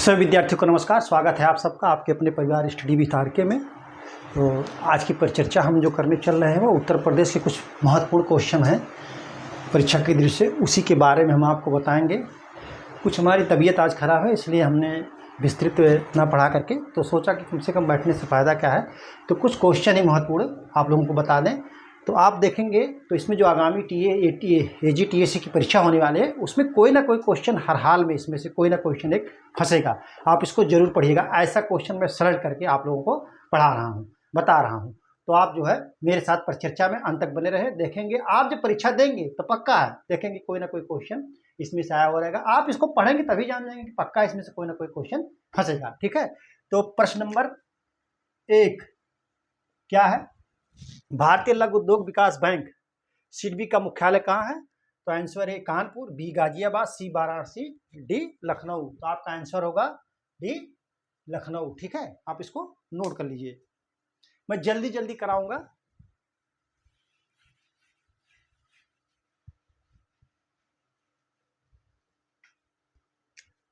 सभी विद्यार्थियों को नमस्कार। स्वागत है आप सबका आपके अपने परिवार स्टडी विथ आरके में। तो आज की परिचर्चा हम जो करने चल रहे हैं वो उत्तर प्रदेश के कुछ महत्वपूर्ण क्वेश्चन हैं परीक्षा की दृष्टि से, उसी के बारे में हम आपको बताएंगे। कुछ हमारी तबीयत आज ख़राब है, इसलिए हमने विस्तृत ना पढ़ा करके तो सोचा कि कम से कम बैठने से फ़ायदा क्या है, तो कुछ क्वेश्चन ही महत्वपूर्ण आप लोगों को बता दें। तो आप देखेंगे तो इसमें जो आगामी AGTAC की परीक्षा होने वाले है उसमें कोई ना कोई क्वेश्चन हर हाल में इसमें से कोई ना क्वेश्चन एक फंसेगा। आप इसको जरूर पढ़िएगा। ऐसा क्वेश्चन मैं सर्च करके आप लोगों को पढ़ा रहा हूँ, बता रहा हूँ। तो आप जो है मेरे साथ परिचर्चा में अंत तक बने रहे। देखेंगे आप जब परीक्षा देंगे तो पक्का है देखेंगे कोई ना कोई क्वेश्चन इसमें से आया हो रहेगा। आप इसको पढ़ेंगे तभी जान जाएंगे कि पक्का इसमें से कोई ना कोई क्वेश्चन फंसेगा। ठीक है, तो प्रश्न नंबर 1 क्या है? भारतीय लघु उद्योग विकास बैंक सिडबी का मुख्यालय कहाँ है? तो आंसर है कानपुर, बी गाजियाबाद, सी वाराणसी, डी लखनऊ। तो आपका आंसर होगा डी लखनऊ। ठीक है, आप इसको नोट कर लीजिए। मैं जल्दी जल्दी कराऊंगा।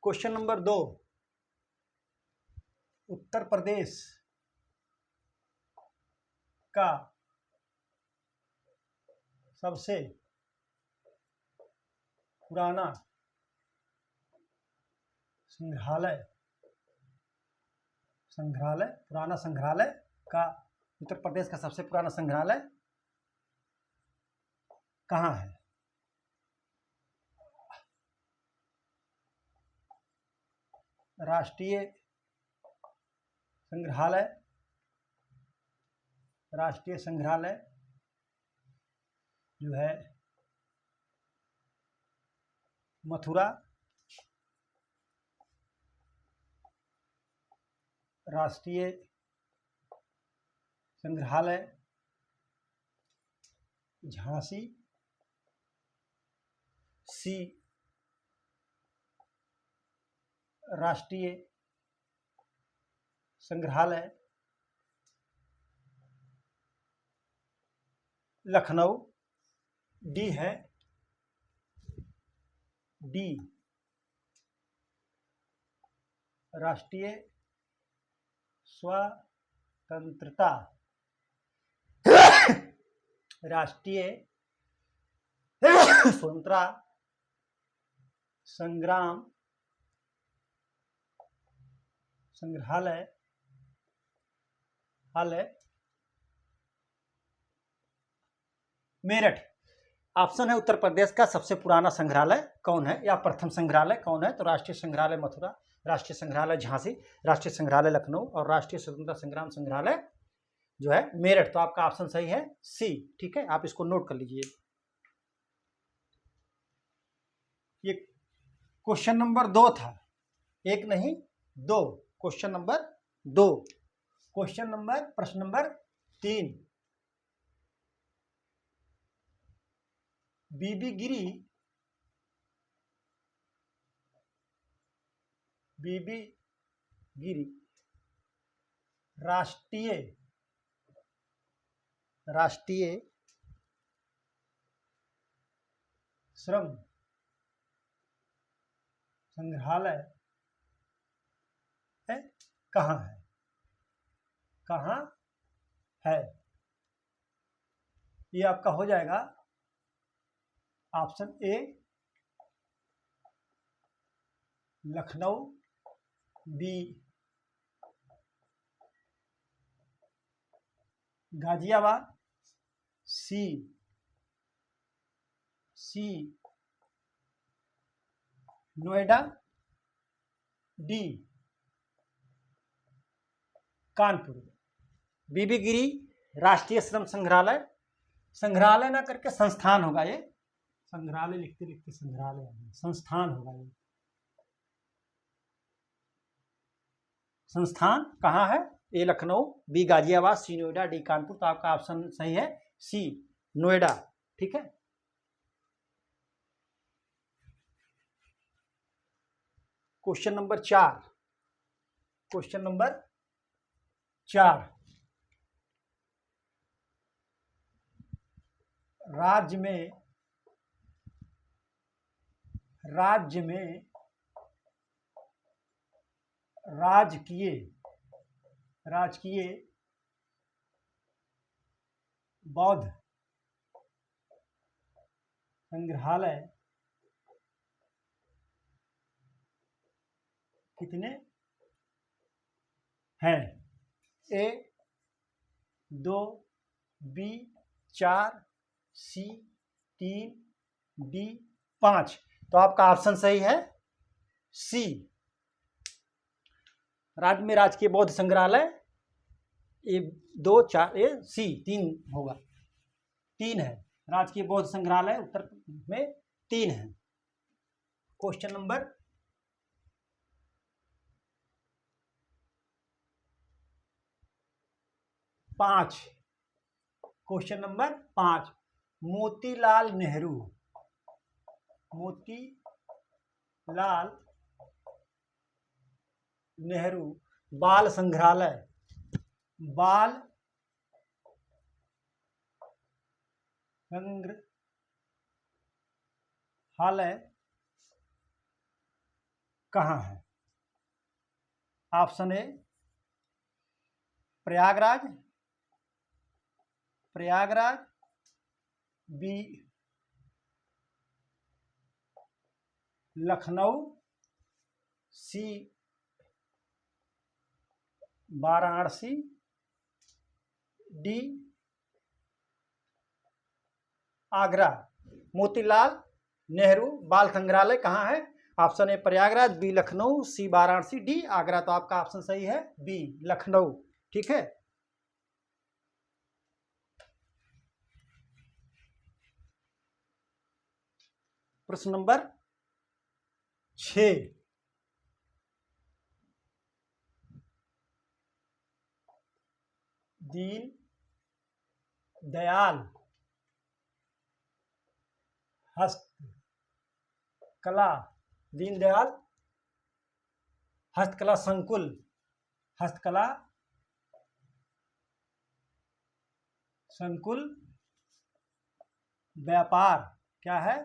क्वेश्चन नंबर 2, उत्तर प्रदेश का सबसे पुराना संग्रहालय का उत्तर प्रदेश का सबसे पुराना संग्रहालय कहाँ है? राष्ट्रीय संग्रहालय जो है मथुरा, राष्ट्रीय संग्रहालय झांसी, सी राष्ट्रीय संग्रहालय लखनऊ, डी है डी राष्ट्रीय स्वतंत्रता संग्राम संग्रहालय मेरठ। ऑप्शन है उत्तर प्रदेश का सबसे पुराना संग्रहालय कौन है या प्रथम संग्रहालय कौन है? तो राष्ट्रीय संग्रहालय मथुरा, राष्ट्रीय संग्रहालय झांसी, राष्ट्रीय संग्रहालय लखनऊ और राष्ट्रीय स्वतंत्रता संग्राम संग्रहालय जो है मेरठ। तो आपका ऑप्शन सही है सी। ठीक है, आप इसको नोट कर लीजिए। ये क्वेश्चन नंबर 2 था, एक नहीं 2। Question number 2। प्रश्न नंबर 3, बीबी गिरी राष्ट्रीय श्रम संग्रहालय है कहाँ है? ये आपका हो जाएगा option A Lucknow, B Ghaziabad, C Noida, D Kanpur. VV Giri राष्ट्रीय श्रम संग्रहालय ना करके संस्थान होगा। ये संग्रहालय लिखते लिखते संस्थान होगा। ये संस्थान कहाँ है? ए Lucknow, B Ghaziabad, C Noida, D Kanpur. तो आपका ऑप्शन सही है सी नोएडा। ठीक है, क्वेश्चन नंबर 4 राज्य में राजकीय राजकीय बौद्ध संग्रहालय कितने हैं? ए 2, बी 4, सी 3, डी 5। तो आपका ऑप्शन सही है सी। राज्य में राजकीय बौद्ध संग्रहालय ए 2, 4, ए सी 3 होगा। 3 है राजकीय बौद्ध संग्रहालय उत्तर में 3 है। Question number 5। Question number 5, Motilal Nehru बाल संग्रहालय कहाँ है? Option A Prayagraj, B Lucknow, C Varanasi, D Agra. Motilal Nehru बाल संग्रहालय कहाँ है? Option A Prayagraj, B Lucknow, C Varanasi, D Agra. तो आपका ऑप्शन सही है बी लखनऊ। ठीक है। प्रश्न नंबर 6, दीन दयाल हस्तकला संकुल व्यापार क्या है?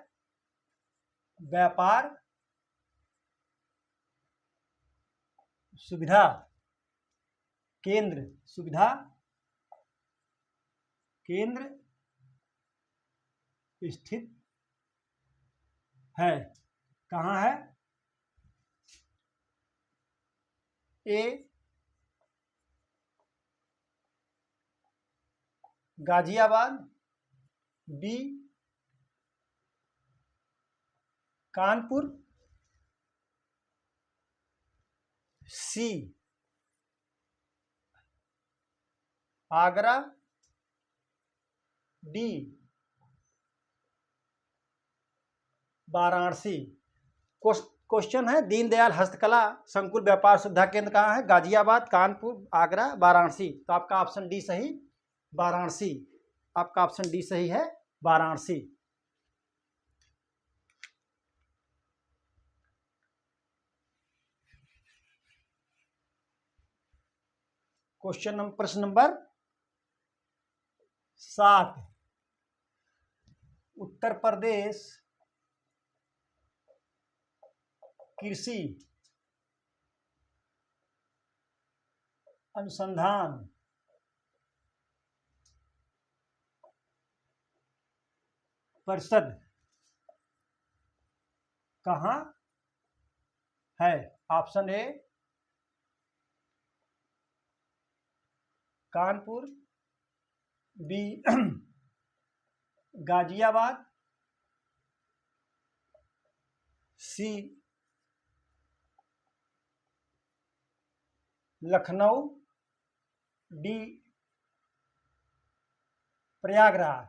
व्यापार सुविधा केंद्र स्थित है। कहाँ है? ए गाजियाबाद, बी कानपुर, सी आगरा, डी वाराणसी। क्वेश्चन है दीनदयाल हस्तकला संकुल व्यापार सुविधा केंद्र कहाँ है? गाजियाबाद, कानपुर, आगरा, वाराणसी। तो आपका ऑप्शन डी सही, वाराणसी। आपका ऑप्शन डी सही है, वाराणसी। प्रश्न नंबर 7, उत्तर प्रदेश कृषि अनुसंधान परिषद कहाँ है? Option A Kanpur, B Ghaziabad, C Lucknow, D Prayagraj.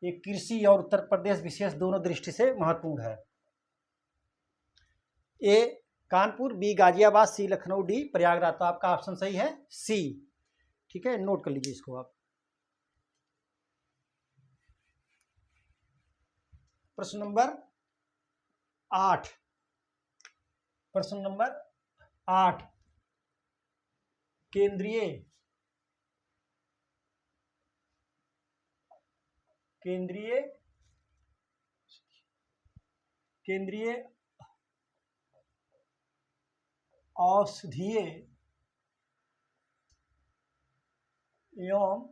ये कृषि और उत्तर प्रदेश विशेष दोनों दृष्टि से महत्वपूर्ण है। ए Kanpur, B Ghaziabad, C Lucknow, D Prayagraj. तो आपका ऑप्शन सही है सी। ठीक है, नोट कर लीजिए इसको आप। प्रश्न नंबर 8, केंद्रीय औषधीय एवं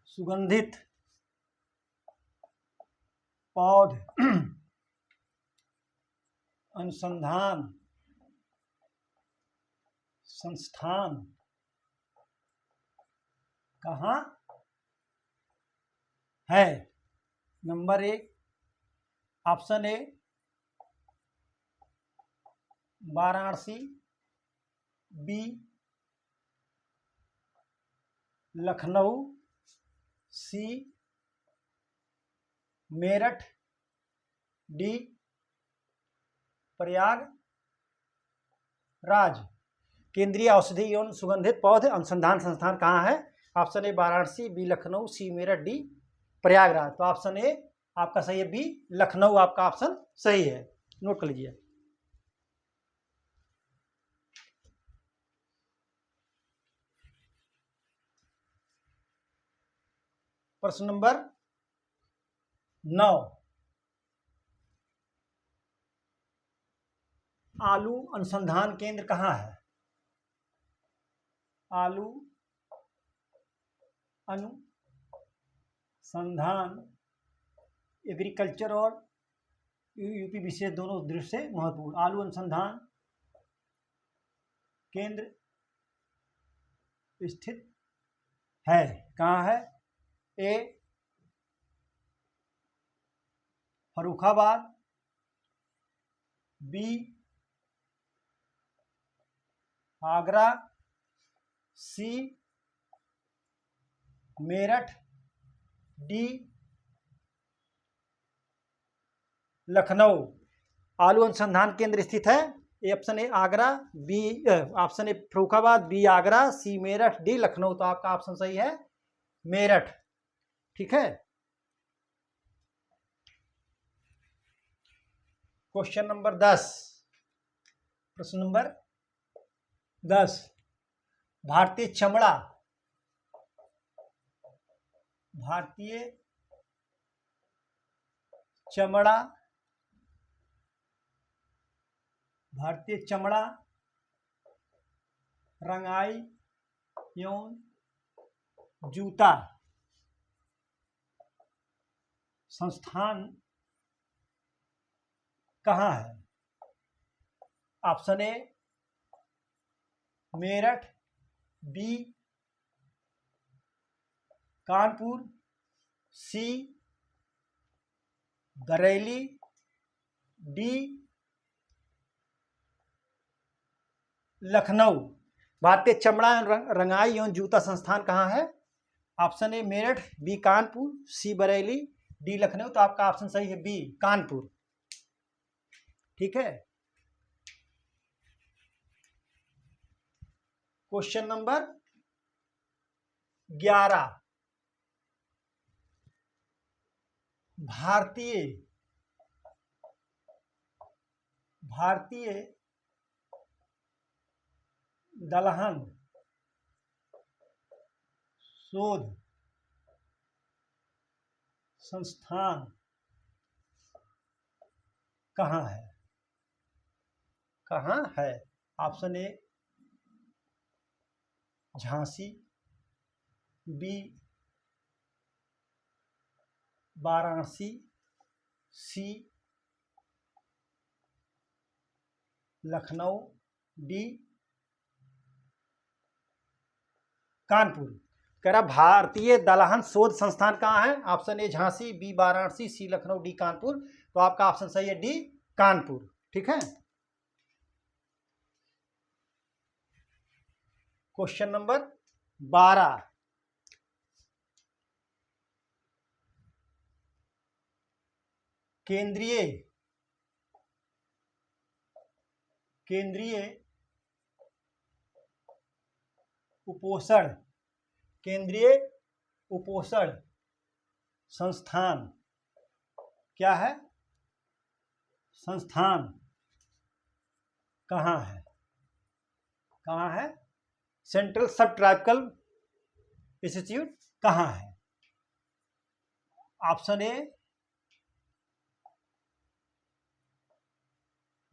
सुगंधित पौध अनुसंधान संस्थान कहाँ है? Number 1 option A Varanasi, B Lucknow, C Meerut, D Prayagraj. केंद्रीय औषधि एवं सुगंधित पौधे अनुसंधान संस्थान कहाँ है? Option A Varanasi, B Lucknow, C Meerut, D Prayagraj. तो ऑप्शन ए आपका सही है, बी लखनऊ आपका ऑप्शन सही है। नोट कर लीजिए। प्रश्न नंबर 9, आलू अनुसंधान केंद्र कहाँ है? आलू अनुसंधान एग्रीकल्चर और यूपी विशेष दोनों दृष्टि से महत्वपूर्ण। आलू अनुसंधान केंद्र स्थित है कहाँ है? A Farrukhabad, B Agra, C Meerut, D Lucknow. आलू अनुसंधान केंद्र स्थित है A option A Agra, B option A Farrukhabad, B Agra, C Meerut, D Lucknow. तो आपका ऑप्शन सही है मेरठ। ठीक है। क्वेश्चन नंबर 10, प्रश्न नंबर 10, भारतीय चमड़ा रंगाई एवं जूता संस्थान कहाँ है? Option A Meerut, B Kanpur, C Bareilly, D Lucknow. भारतीय चमड़ा रंगाई एवं जूता संस्थान कहाँ है? Option A Meerut, B Kanpur, C Bareilly, D Lucknow. तो आपका ऑप्शन सही है बी कानपुर। ठीक है। क्वेश्चन नंबर 11, भारतीय दलहन शोध संस्थान कहाँ है? कहाँ है? Option A Jhansi, B Varanasi, C Lucknow, D Kanpur. कह रहा भारतीय दलहन शोध संस्थान कहाँ है? Option A Jhansi, B Varanasi, C Lucknow, D Kanpur. तो आपका ऑप्शन सही है डी कानपुर। ठीक है। क्वेश्चन नंबर 12, केंद्रीय उपोषण संस्थान क्या है? संस्थान कहाँ है? कहाँ है? सेंट्रल सब ट्राइबल इंस्टीट्यूट कहाँ है? Option A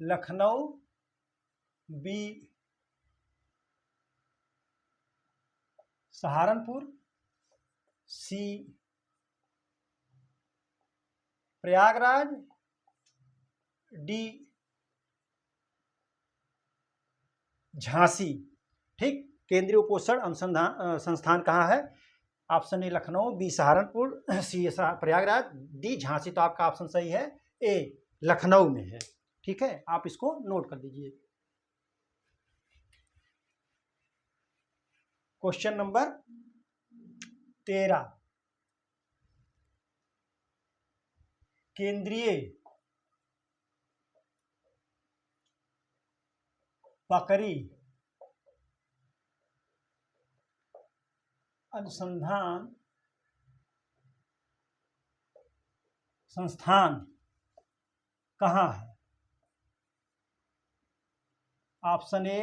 Lucknow, B Saharanpur, C Prayagraj, D Jhansi. ठीक, केंद्रीय उपोषण अनुसंधान संस्थान कहाँ है? Option A Lucknow, B Saharanpur, C Prayagraj, D Jhansi. तो आपका ऑप्शन सही है ए, लखनऊ में है। ठीक है, आप इसको नोट कर लीजिए। क्वेश्चन नंबर 13, केंद्रीय बकरी अनुसंधान संस्थान कहाँ है? Option A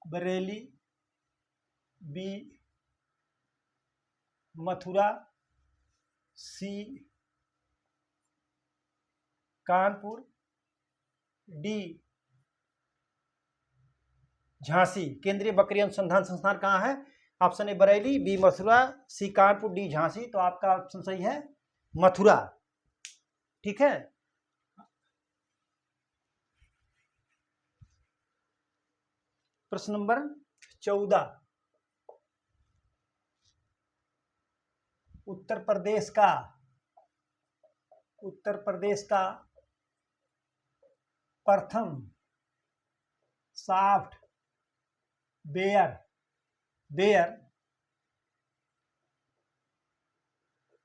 Bareilly, B Mathura, C Kanpur, D Jhansi. केंद्रीय बकरी अनुसंधान संस्थान कहाँ है? Option A Bareilly, B Mathura, C Kanpur, D Jhansi. तो आपका ऑप्शन सही है मथुरा। ठीक है, प्रश्न नंबर 14, उत्तर प्रदेश का प्रथम सॉफ्टवेयर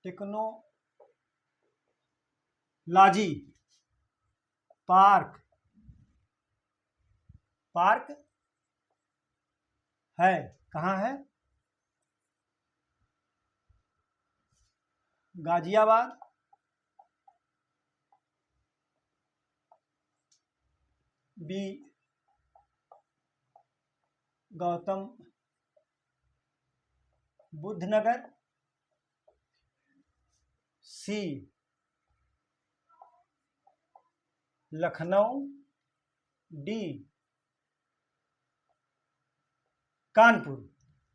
टेक्नोलॉजी पार्क है, कहाँ है? Ghaziabad, B Gautam Buddh Nagar, C Lucknow, D Kanpur.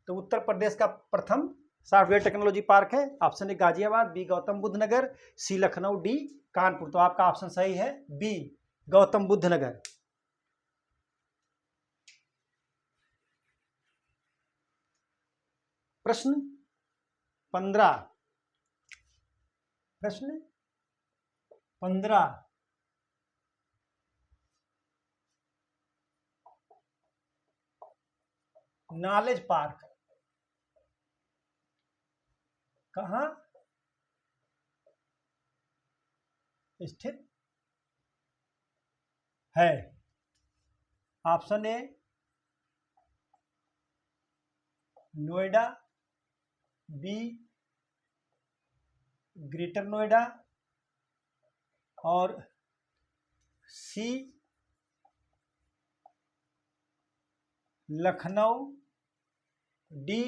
तो उत्तर प्रदेश का प्रथम सॉफ्टवेयर टेक्नोलॉजी पार्क है, option A Ghaziabad, B Gautam Buddh Nagar, C Lucknow, D Kanpur. तो आपका ऑप्शन सही है बी गौतम बुद्ध नगर। प्रश्न 15, नॉलेज पार्क कहाँ स्थित है? Option A Noida, B greater Noida और C Lucknow, D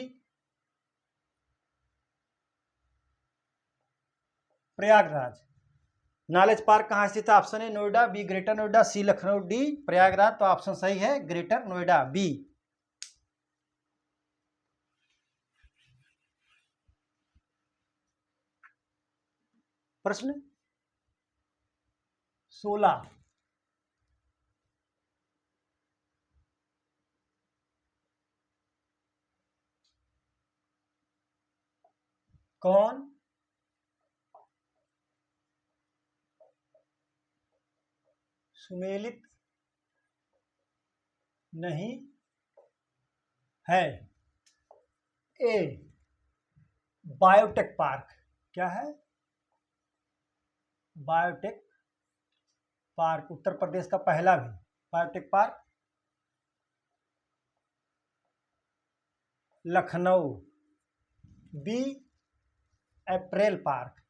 Prayagraj. Knowledge park कहाँ स्थित है? Option A Noida, B greater Noida, C Lucknow, D Prayagraj. तो ऑप्शन सही है ग्रेटर नोएडा, बी। प्रश्न 16, कौन सुमेलित नहीं है? ए बायोटेक पार्क, क्या है? बायोटेक पार्क, उत्तर प्रदेश का पहला भी biotech park Lucknow, B apparel park,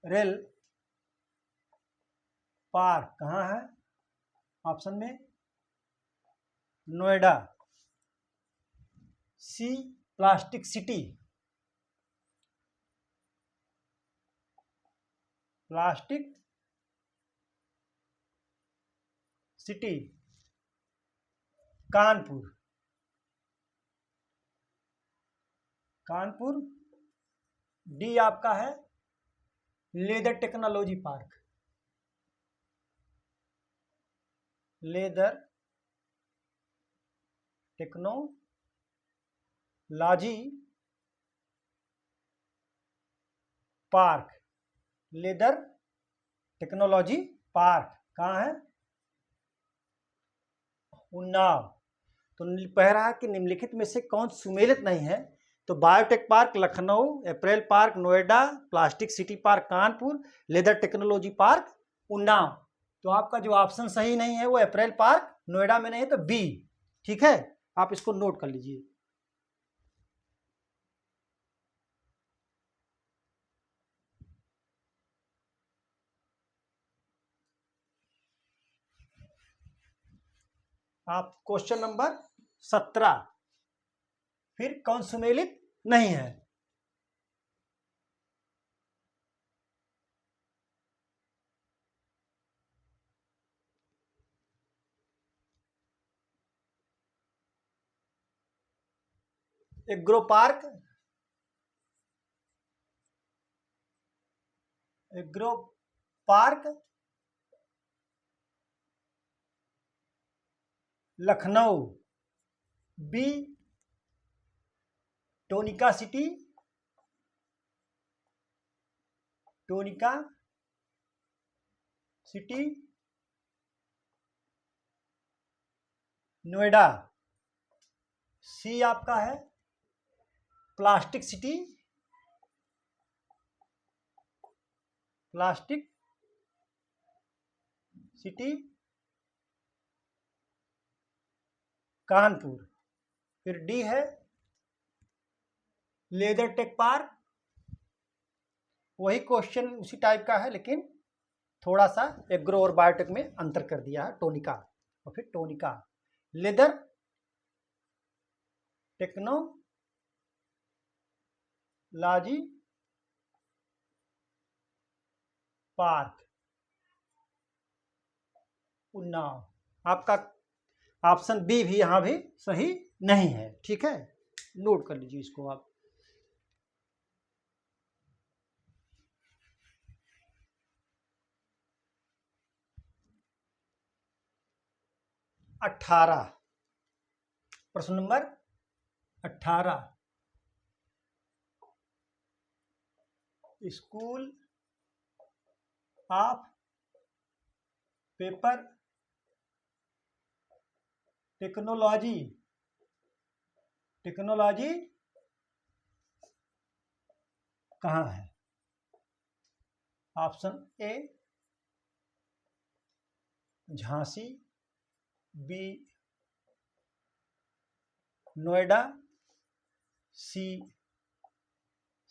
rail park कहाँ है? ऑप्शन में Noida, C plastic city plastic city Kanpur, Kanpur. D आपका है leather technology park, leather technology park, leather technology park कहाँ है? उन्नाव। तो कह रहा है कि निम्नलिखित में से कौन सुमेलित नहीं है? तो biotech park Lucknow, apparel park Noida, plastic city park Kanpur, leather technology park Unnao. तो आपका जो ऑप्शन सही नहीं है वो अप्रैल पार्क नोएडा में नहीं है, तो बी। ठीक है, आप इसको नोट कर लीजिए। आप क्वेश्चन नंबर 17, फिर कौन सुमेलित नहीं है? Agro park, agro park Lucknow, B Tronica city, Tronica city Noida, C आपका है plastic city, plastic city Kanpur. फिर डी है लेदर टेक पार्क, वही क्वेश्चन उसी टाइप का है लेकिन थोड़ा सा एग्रो और बायोटेक में अंतर कर दिया है, टोनिका। और फिर टोनिका लेदर टेक्नोलॉजी पार्क उन्नाव। आपका ऑप्शन बी भी यहां भी सही नहीं है। ठीक है, नोट कर लीजिए इसको आप। 18, प्रश्न नंबर 18, school of paper technology, technology कहाँ है? Option A Jhansi, B Noida, C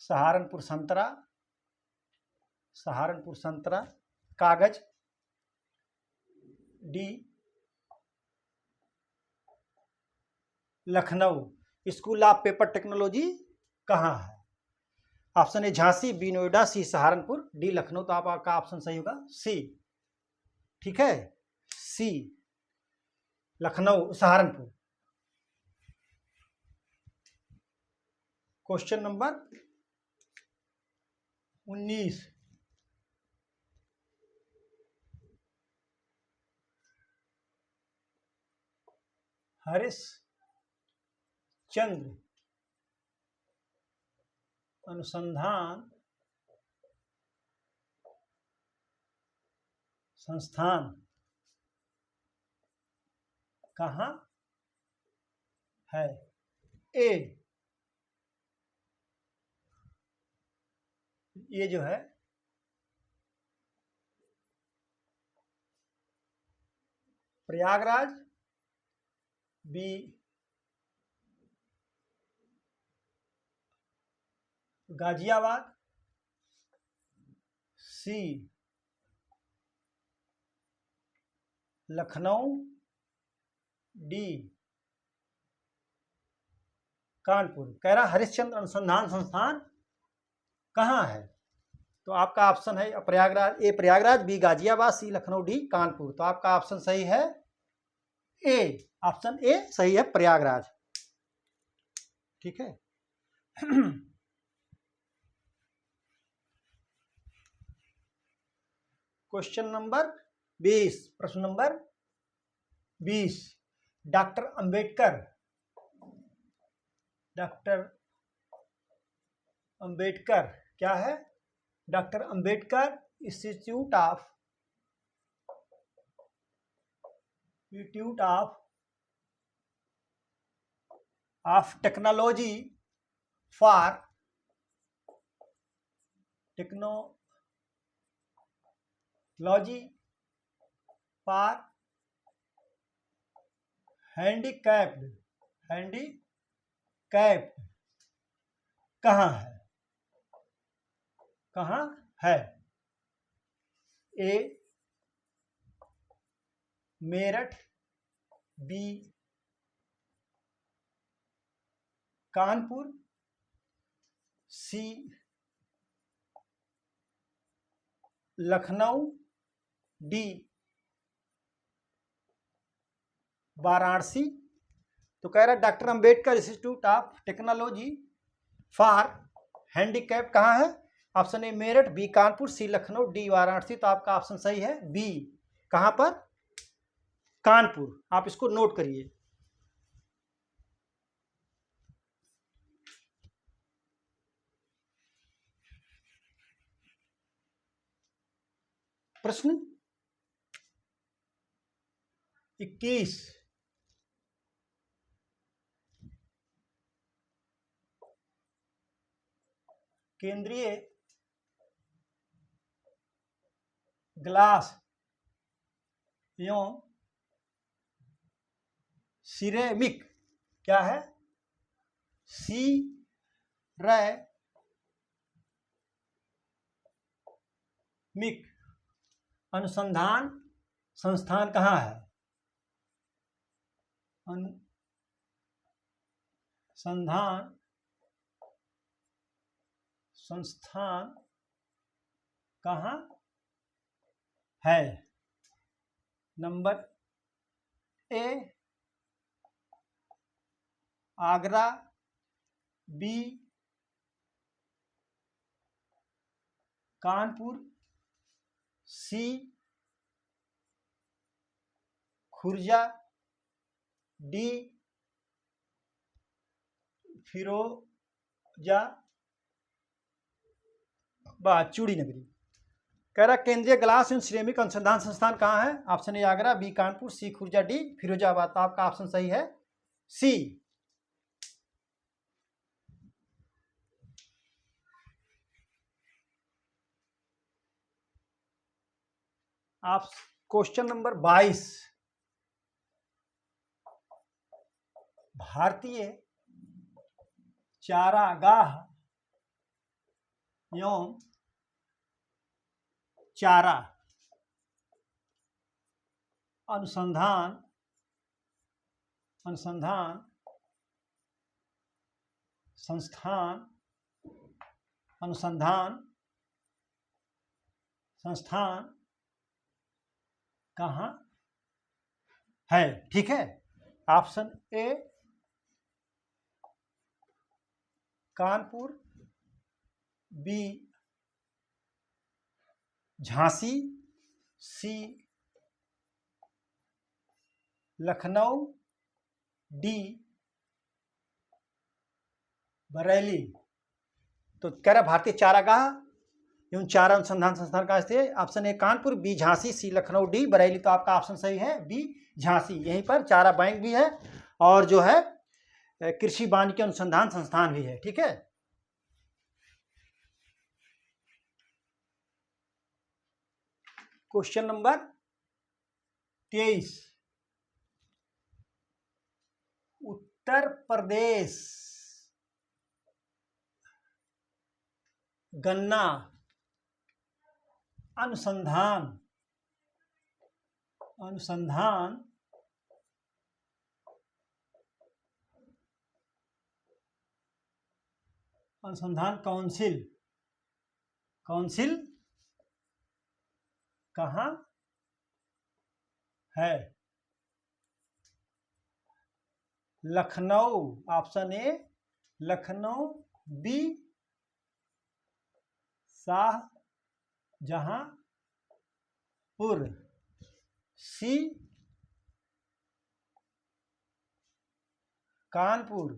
Saharanpur संतरा, सहारनपुर संतरा कागज, D Lucknow. School of paper technology कहाँ है? Option A Jhansi, B Noida, C Saharanpur, D Lucknow. तो आपका ऑप्शन सही होगा सी। ठीक है, C Lucknow Saharanpur. Question number 19, Harish Chandra अनुसंधान संस्थान कहाँ है? ए, ये जो है Prayagraj, B Ghaziabad, C Lucknow, D Kanpur. कह रहा हरिश्चंद्र अनुसंधान संस्थान कहाँ है? तो आपका ऑप्शन है प्रयागराज, ए Prayagraj, B Ghaziabad, C Lucknow, D Kanpur. तो आपका ऑप्शन सही है ए, ऑप्शन ए सही है प्रयागराज। ठीक है। क्वेश्चन नंबर 20, प्रश्न नंबर 20, डॉक्टर अंबेडकर, डॉक्टर अंबेडकर क्या है? Doctor Ambedkar institute of technology for handicapped कहाँ है? कहाँ है? A Meerut, B Kanpur, C Lucknow, D Varanasi. तो कह रहा है doctor Ambedkar institute of technology for handicap कहाँ है? Option A Meerut, B Kanpur, C Lucknow, D Varanasi. तो आपका ऑप्शन सही है बी, कहाँ पर? कानपुर। आप इसको नोट करिए। प्रश्न 21, केंद्रीय ग्लास एवं सिरेमिक क्या है? सिरेमिक अनुसंधान संस्थान कहाँ है? अनुसंधान संस्थान कहाँ है? Number A Agra, B Kanpur, C Khurja, D Firozabad चूड़ी नगरी। कह रहा केंद्रीय ग्लास एवं सिरेमिक अनुसंधान संस्थान कहाँ है? Option A Agra, B Kanpur, C Khurja, D Firozabad. तो आपका ऑप्शन सही है सी। आप क्वेश्चन नंबर 22, भारतीय चारागाह एवं चारा अनुसंधान संस्थान कहाँ है? ठीक है। Option A Kanpur, B Jhansi, C Lucknow, D Bareilly. तो कह रहा भारतीय चारागाह एवं चारा अनुसंधान संस्थान कहाँ स्थित है? Option A Kanpur, B Jhansi, C Lucknow, D Bareilly. तो आपका ऑप्शन सही है बी झांसी। यहीं पर चारा बैंक भी है और जो है कृषि वानिकी अनुसंधान संस्थान भी है। ठीक है। क्वेश्चन नंबर 23, उत्तर प्रदेश गन्ना अनुसंधान काउंसिल काउंसिल कहाँ है? Lucknow, option A Lucknow. B Shahjahanpur. C Kanpur.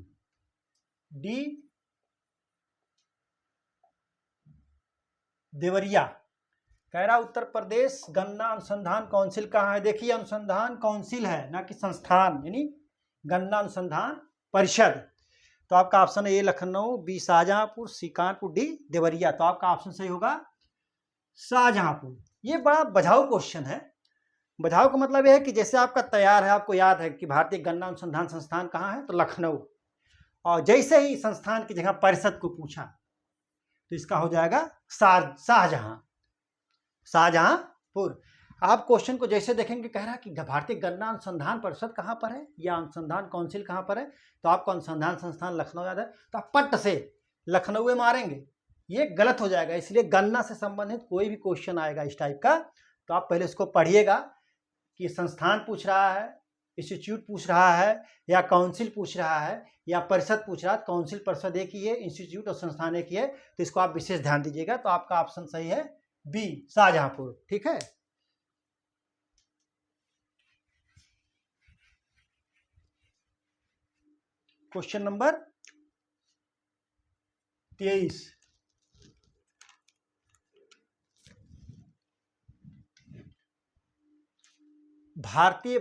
D Deoria. कह रहा उत्तर प्रदेश गन्ना अनुसंधान काउंसिल कहाँ है? देखिए अनुसंधान काउंसिल है ना कि संस्थान, यानी गन्ना अनुसंधान परिषद। तो आपका option A Lucknow, B Shahjahanpur, C Kanpur, D Deoria. तो आपका ऑप्शन सही होगा शाहजहांपुर। ये बड़ा बझाऊ क्वेश्चन है। बझाऊ का मतलब यह है कि जैसे आपका तैयार है, आपको याद है कि भारतीय गन्ना अनुसंधान संस्थान कहाँ है, तो लखनऊ। और जैसे ही संस्थान की जगह परिषद को पूछा तो इसका हो जाएगा शाहजहांपुर। आप क्वेश्चन को जैसे देखेंगे, कह रहा है कि भारतीय गन्ना अनुसंधान परिषद कहाँ पर है या अनुसंधान काउंसिल कहाँ पर है, तो आपको अनुसंधान संस्थान लखनऊ याद है, तो आप पट से लखनऊ में मारेंगे। ये गलत हो जाएगा। इसलिए गन्ना से संबंधित कोई भी क्वेश्चन आएगा इस टाइप का, तो आप पहले इसको पढ़िएगा कि संस्थान पूछ रहा है, इंस्टीट्यूट पूछ रहा है, या काउंसिल पूछ रहा है, या परिषद पूछ रहा है। काउंसिल परिषद एक ही है, इंस्टीट्यूट और संस्थान एक ही है, तो इसको आप विशेष ध्यान दीजिएगा। तो आपका ऑप्शन सही है बी शाहजहांपुर। ठीक है। Question number 23। भारतीय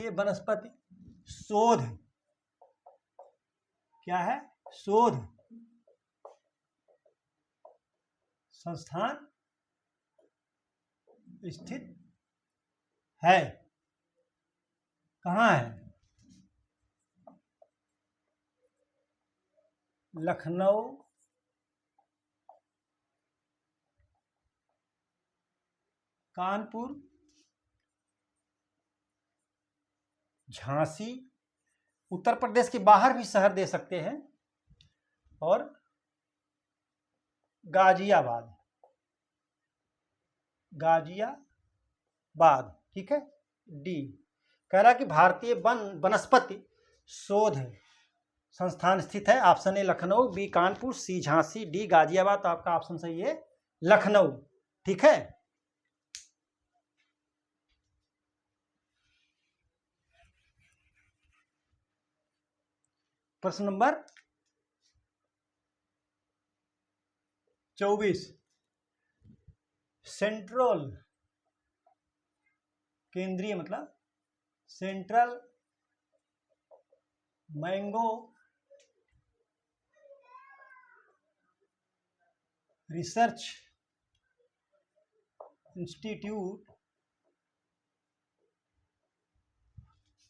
वनस्पति शोध, क्या है? शोध संस्थान स्थित है कहाँ है? लखनऊ, कानपुर, झांसी, उत्तर प्रदेश के बाहर भी शहर दे सकते हैं, और गाजियाबाद। ठीक है। डी कह रहा कि भारतीय वनस्पति शोध संस्थान स्थित है। Option A Lucknow, B Kanpur, C Jhansi, D Ghaziabad. तो आपका ऑप्शन सही है लखनऊ। ठीक है। प्रश्न नंबर 24। सेंट्रल, केंद्रीय मतलब सेंट्रल मैंगो रिसर्च इंस्टीट्यूट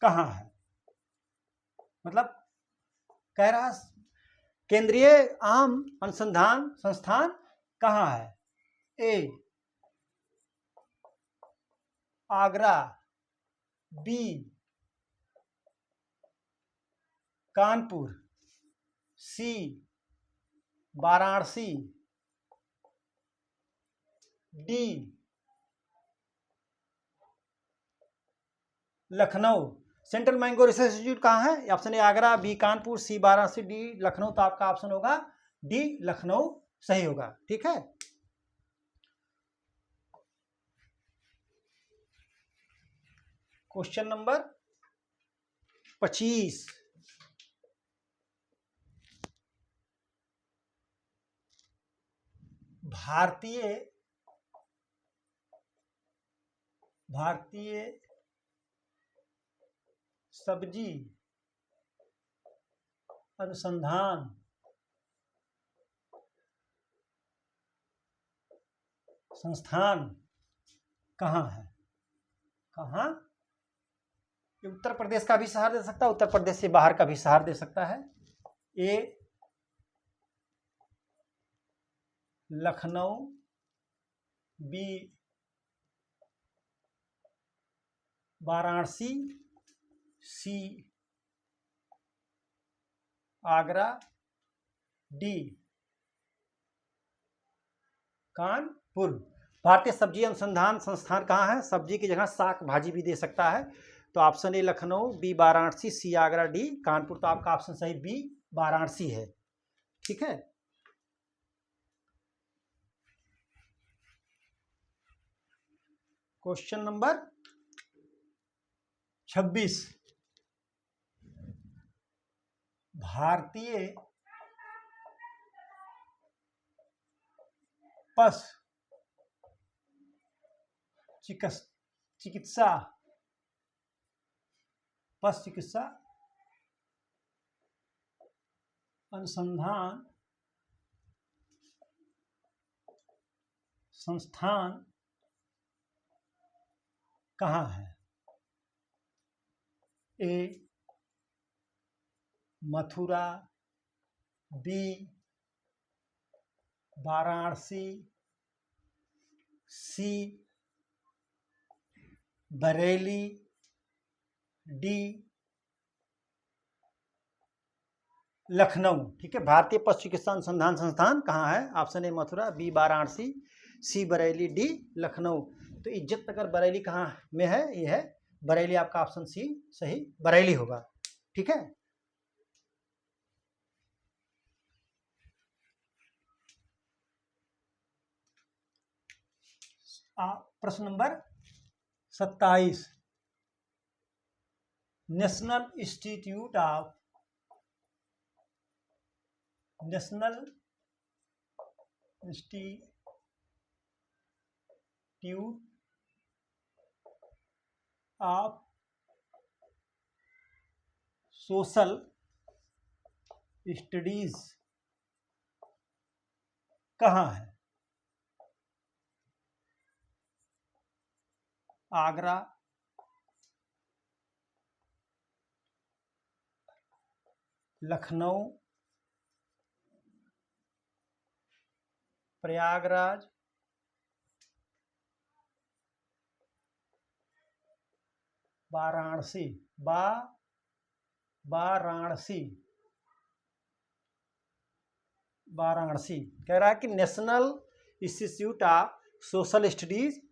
कहाँ है? मतलब कह रहा केंद्रीय आम अनुसंधान संस्थान कहाँ है? A Agra, B Kanpur, C Varanasi, D Lucknow. Central mango research institute कहाँ है? Option A Agra, B Kanpur, C Varanasi, D Lucknow. तो आपका ऑप्शन होगा डी लखनऊ सही होगा। ठीक है। Question number 25। भारतीय सब्जी अनुसंधान संस्थान कहाँ है? कहाँ? उत्तर प्रदेश का भी शहर दे सकता है, उत्तर प्रदेश से बाहर का भी शहर दे सकता है। ए Lucknow, B Varanasi, C Agra, D Kanpur. भारतीय सब्जी अनुसंधान संस्थान कहाँ है? सब्जी की जगह शाक भाजी भी दे सकता है। तो option A Lucknow, B Varanasi, C Agra, D Kanpur. तो आपका ऑप्शन सही बी वाराणसी है। ठीक है। क्वेश्चन नंबर 26, भारतीय पशु चिकित्सा अनुसंधान संस्थान कहाँ है? A Mathura, B Varanasi, C Bareilly, D Lucknow. ठीक है। भारतीय पशु चिकित्सा अनुसंधान संस्थान कहाँ है? Option A Mathura, B Varanasi, C Bareilly, D Lucknow. तो इज्जत नगर बरेली कहाँ में है? ये है बरेली। आपका ऑप्शन सी सही बरेली होगा। ठीक है। प्रश्न number 27, national institute of social studies कहाँ है? आगरा, लखनऊ, प्रयागराज, वाराणसी। वाराणसी कह रहा है कि national institute of social studies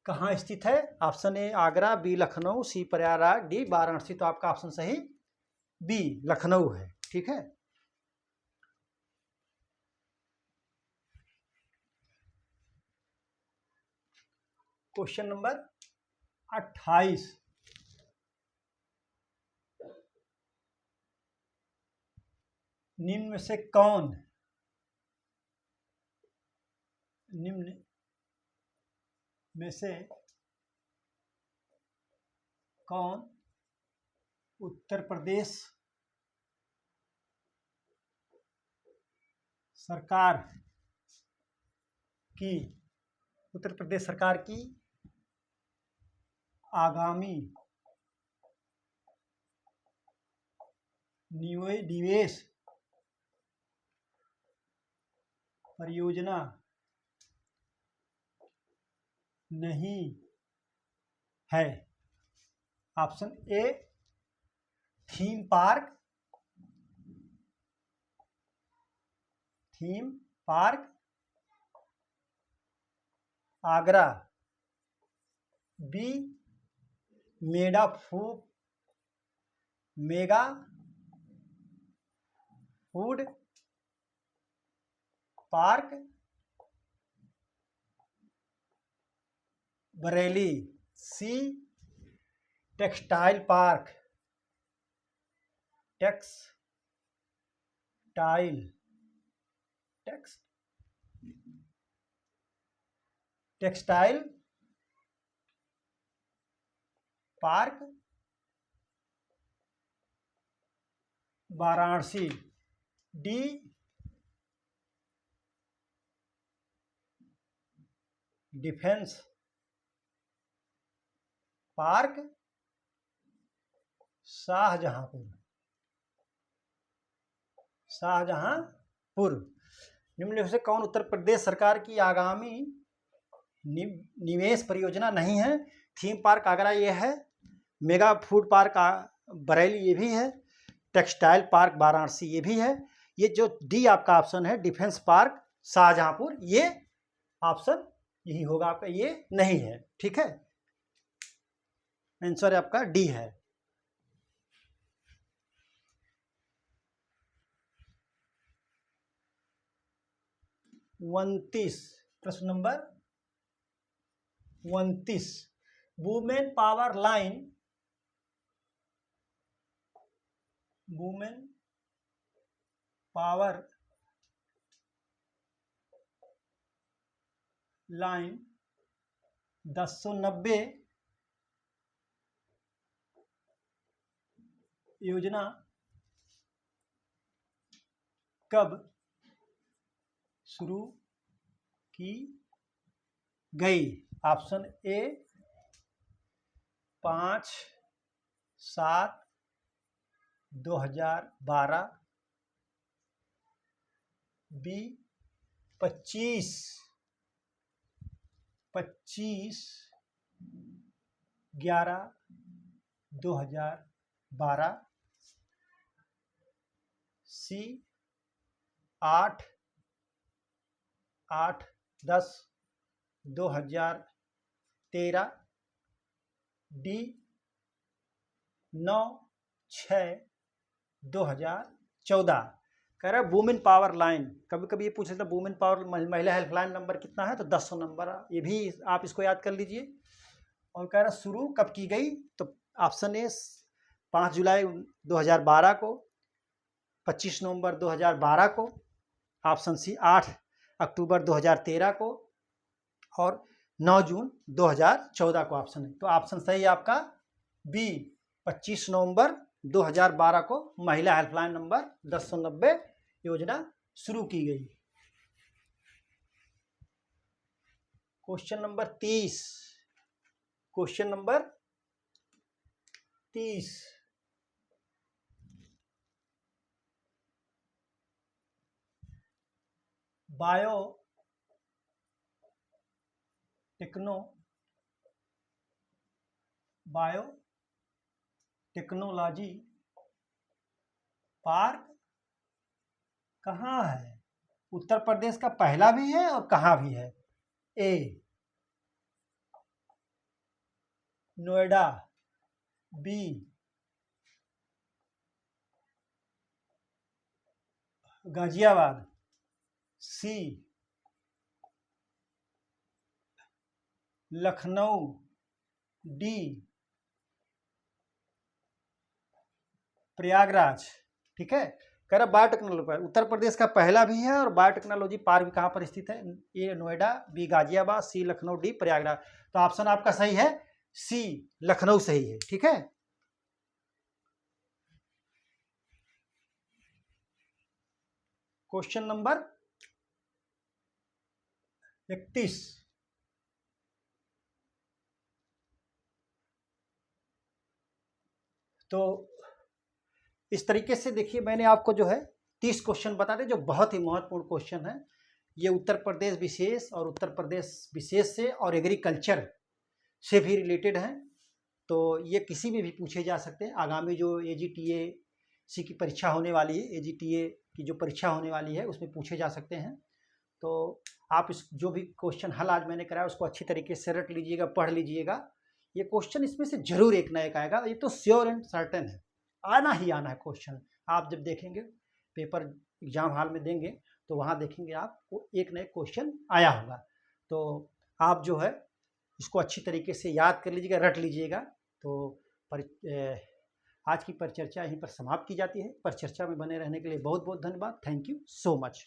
कहाँ स्थित है? Option A Agra, B Lucknow, C Prayagraj, D Varanasi. तो आपका ऑप्शन सही बी लखनऊ है। ठीक है। क्वेश्चन नंबर 28, निम्न में से कौन उत्तर प्रदेश सरकार की आगामी निवेश परियोजना नहीं है? Option A theme park Agra, B mega food park Bareilly, C textile park textile park Varanasi, D defence park Shahjahanpur. निम्न में से कौन उत्तर प्रदेश सरकार की आगामी निवेश परियोजना नहीं है? थीम पार्क आगरा ये है, मेगा फूड पार्क बरेली ये भी है, टेक्सटाइल पार्क वाराणसी ये भी है। ये जो डी आपका ऑप्शन है डिफेंस पार्क शाहजहांपुर, ये ऑप्शन यही होगा आपका, ये नहीं है। ठीक है, आंसर आपका डी है। 29 प्रश्न नंबर 29, women power line, women power line 1090 योजना कब शुरू की गई? Option A 5/7/2012, B 25/11/2012, C 8/10/2013, D 9/6/2014। कह रहा है वुमेन पावर लाइन, कभी कभी ये पूछ लेता है वुमेन पावर महिला हेल्पलाइन नंबर कितना है, तो 10 नंबर, ये भी आप इसको याद कर लीजिए। और कह रहा शुरू कब की गई, तो ऑप्शन ए 5 जुलाई 2012 को, 25 नवंबर 2012 को, ऑप्शन सी 8 अक्टूबर 2013 को, और 9 जून 2014 को ऑप्शन है। तो ऑप्शन सही है आपका बी 25 नवंबर 2012 को महिला हेल्पलाइन नंबर 1090 योजना शुरू की गई। Question number 30, question number 30, bio technology park कहाँ है? उत्तर प्रदेश का पहला भी है और कहाँ भी है? ए Noida, B Ghaziabad, C Lucknow, D Prayagraj. ठीक है, कह रहा बायोटेक्नोलॉजी पार्क उत्तर प्रदेश का पहला भी है और बायोटेक्नोलॉजी पार्क कहाँ पर स्थित है? ए Noida, B Ghaziabad, C Lucknow, D Prayagraj. तो ऑप्शन आपका सही है सी लखनऊ सही है। ठीक है, क्वेश्चन नंबर 31, तो इस तरीके से देखिए मैंने आपको जो है 30 क्वेश्चन बता दें जो बहुत ही महत्वपूर्ण क्वेश्चन है। ये उत्तर प्रदेश विशेष और उत्तर प्रदेश विशेष से और एग्रीकल्चर से भी रिलेटेड हैं, तो ये किसी में भी पूछे जा सकते हैं। आगामी जो AGTAC की परीक्षा होने वाली है, AGTA की जो परीक्षा होने वाली है उसमें पूछे जा सकते हैं। तो आप इस जो भी क्वेश्चन हल आज मैंने कराया उसको अच्छी तरीके से रट लीजिएगा, पढ़ लीजिएगा। ये क्वेश्चन इसमें से जरूर एक ना एक आएगा, ये तो श्योर एंड सर्टेन है, आना ही आना है क्वेश्चन। आप जब देखेंगे पेपर एग्जाम हॉल में देंगे तो वहाँ देखेंगे आपको एक ना एक क्वेश्चन आया होगा। तो आप जो है इसको अच्छी तरीके से याद कर लीजिएगा, रट लीजिएगा। तो आज की परिचर्चा यहीं पर समाप्त की जाती है। परिचर्चा में बने रहने के लिए बहुत बहुत धन्यवाद। Thank you so much.